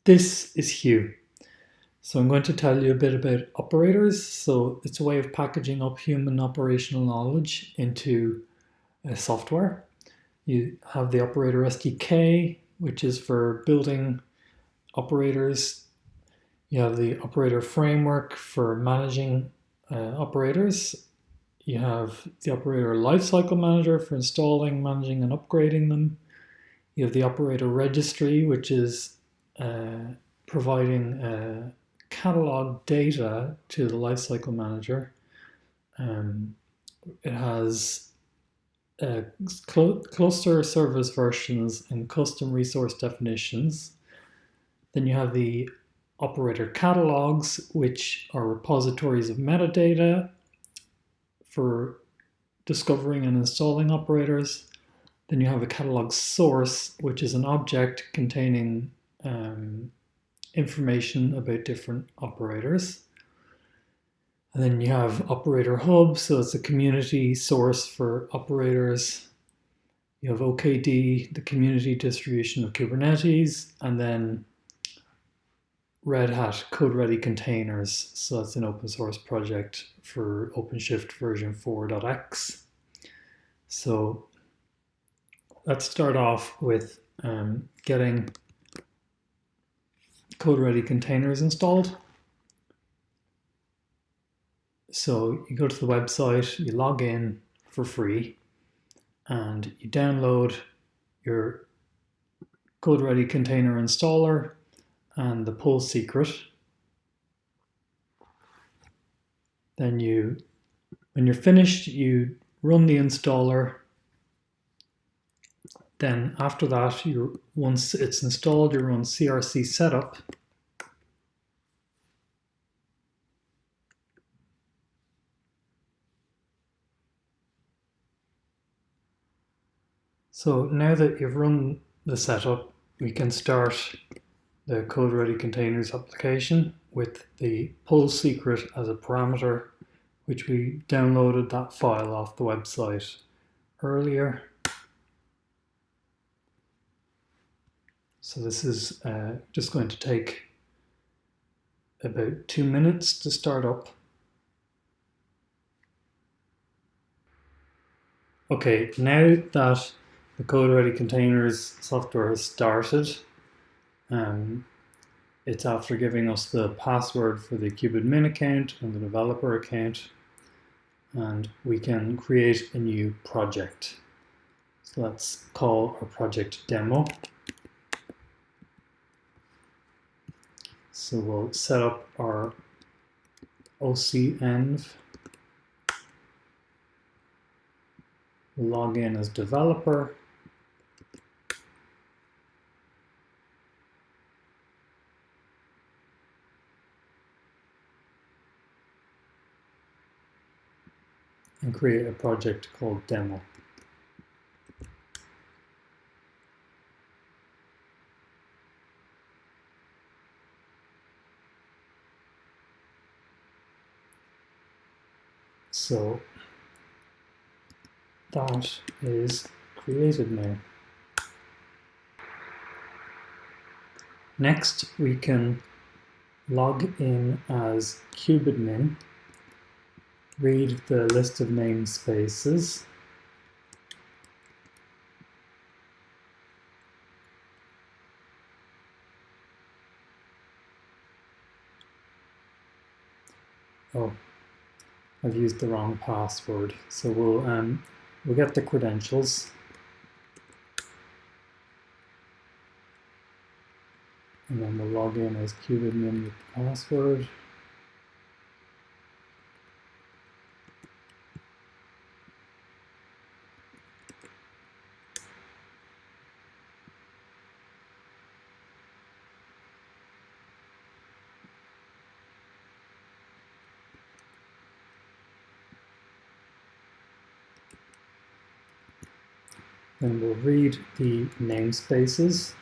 This is Hugh. So I'm going to tell you a bit about operators. So it's a way of packaging up human operational knowledge into software. You have the operator SDK, which is for building operators. You have the operator framework for managing operators. You have the operator lifecycle manager for installing, managing, and upgrading them. You have the operator registry, which is providing catalog data to the lifecycle manager. It has cluster service versions and custom resource definitions. Then you have the operator catalogs, which are repositories of metadata for discovering and installing operators. Then you have a catalog source, which is an object containing information about different operators. And then you have operator hub, so it's a community source for operators. You have OKD, the community distribution of Kubernetes, and then Red Hat CodeReady containers. So that's an open source project for OpenShift version 4.x. So let's start off with getting CodeReady containers installed. So you go to the website, you log in for free, and you download your CodeReady container installer and the pull secret. Then when you're finished, you run the installer. Then after that, once it's installed, you run crc setup. So now that you've run the setup, we can start the CodeReady containers application with the pull secret as a parameter, which we downloaded that file off the website earlier. So this is just going to take about 2 minutes to start up. Okay, now that the CodeReady containers software has started, it's after giving us the password for the kubeadmin account and the developer account, and we can create a new project. So let's call our project demo. So we'll set up our OCenv, log in as developer, and create a project called demo. So that is created now. Next, we can log in as kubeadmin, read the list of namespaces, oh, I've used the wrong password. So we'll get the credentials, and then we'll log in as kubeadmin with the password. Then we'll read the namespaces.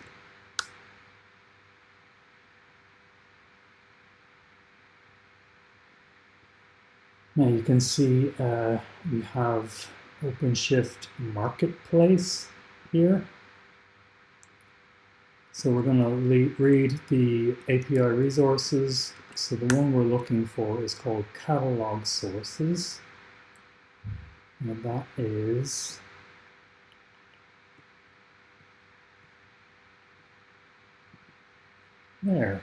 Now you can see we have OpenShift Marketplace here. So we're going to read the API resources. So the one we're looking for is called catalog sources. And that is there.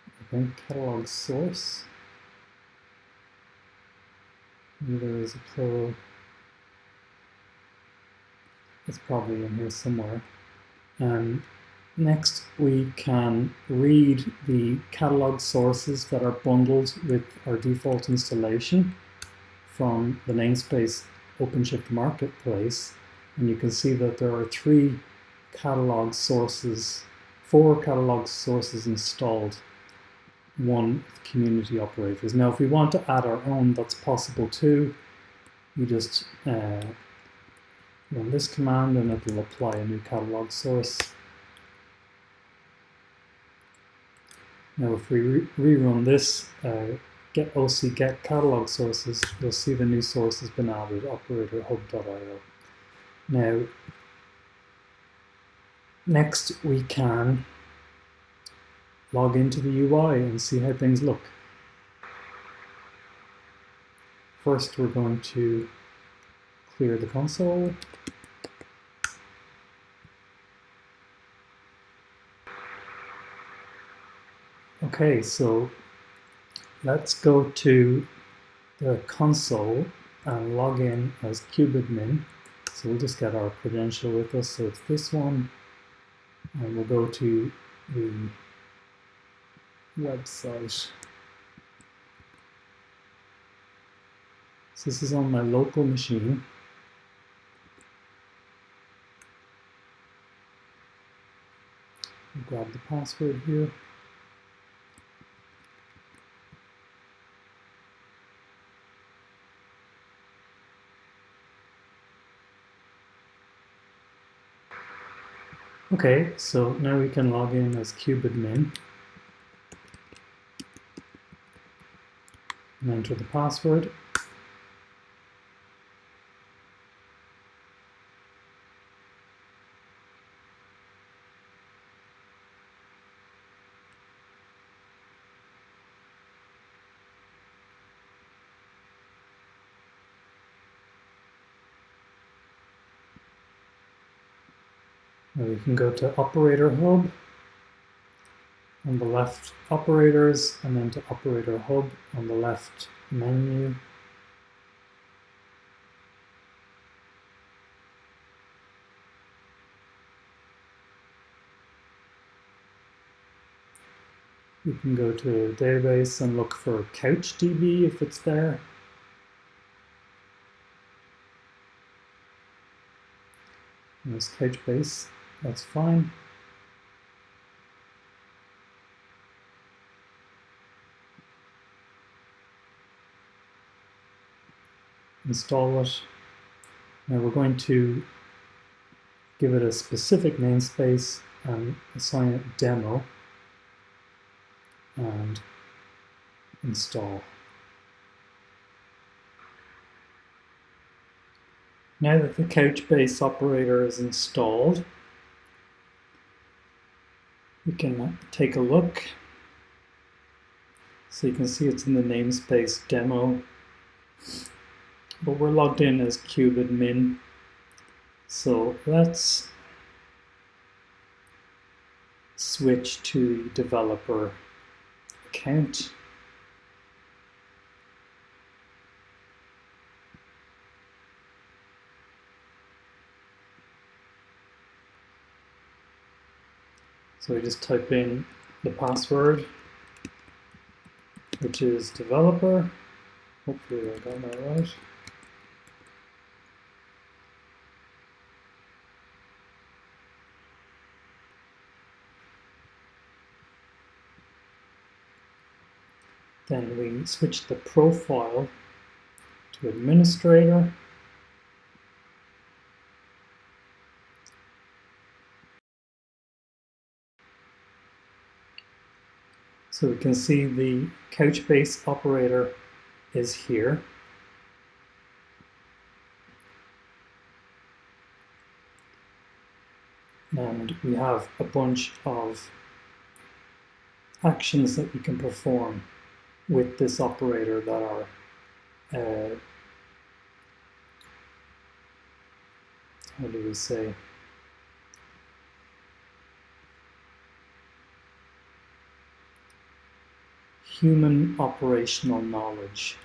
I think catalog source. Maybe there is a plural. It's probably in here somewhere. Next, we can read the catalog sources that are bundled with our default installation from the namespace OpenShift Marketplace. And you can see that there are 4 catalog sources installed, one with community operators. Now, if we want to add our own, that's possible too. You just run this command and it will apply a new catalog source. Now, if we rerun this, get catalog sources, you'll see the new source has been added, operatorhub.io. Now, next we can log into the UI and see how things look. First, we're going to clear the console. Okay, so let's go to the console and log in as kubeadmin. So we'll just get our credential with us. So it's this one, and we'll go to the website. So this is on my local machine. I'll grab the password here. Okay, so now we can log in as kubeadmin and enter the password. Now we can go to Operator Hub, on the left operators, and then to Operator Hub on the left menu. We can go to a database and look for CouchDB if it's there. There's Couchbase, that's fine. Install it. Now we're going to give it a specific namespace and assign it demo and install. Now that the Couchbase operator is installed, we can take a look. So you can see it's in the namespace demo, but we're logged in as kubeadmin. So let's switch to developer account. So we just type in the password, which is developer. Hopefully I got that right. Then we switch the profile to administrator. So we can see the Couchbase operator is here. And And we have a bunch of actions that we can perform with this operator that are how do we say, human operational knowledge.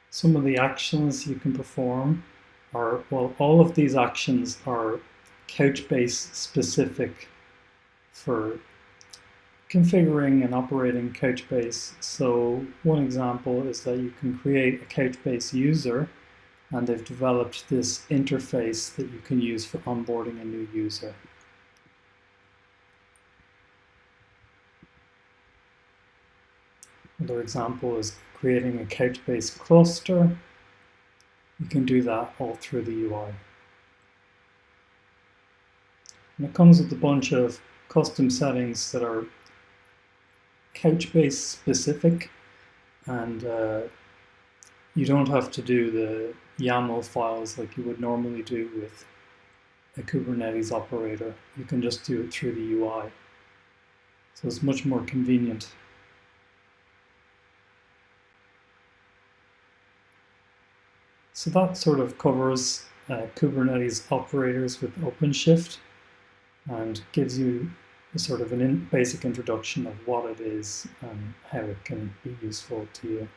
Some of the actions you can perform are, well, all of these actions are Couchbase specific for configuring and operating Couchbase. So one example is that you can create a Couchbase user, and they've developed this interface that you can use for onboarding a new user. Another example is creating a Couchbase cluster. You can do that all through the UI. And it comes with a bunch of custom settings that are Couchbase specific, and you don't have to do the YAML files like you would normally do with a Kubernetes operator. You can just do it through the UI. So it's much more convenient. So that sort of covers Kubernetes operators with OpenShift and gives you a sort of basic introduction of what it is and how it can be useful to you.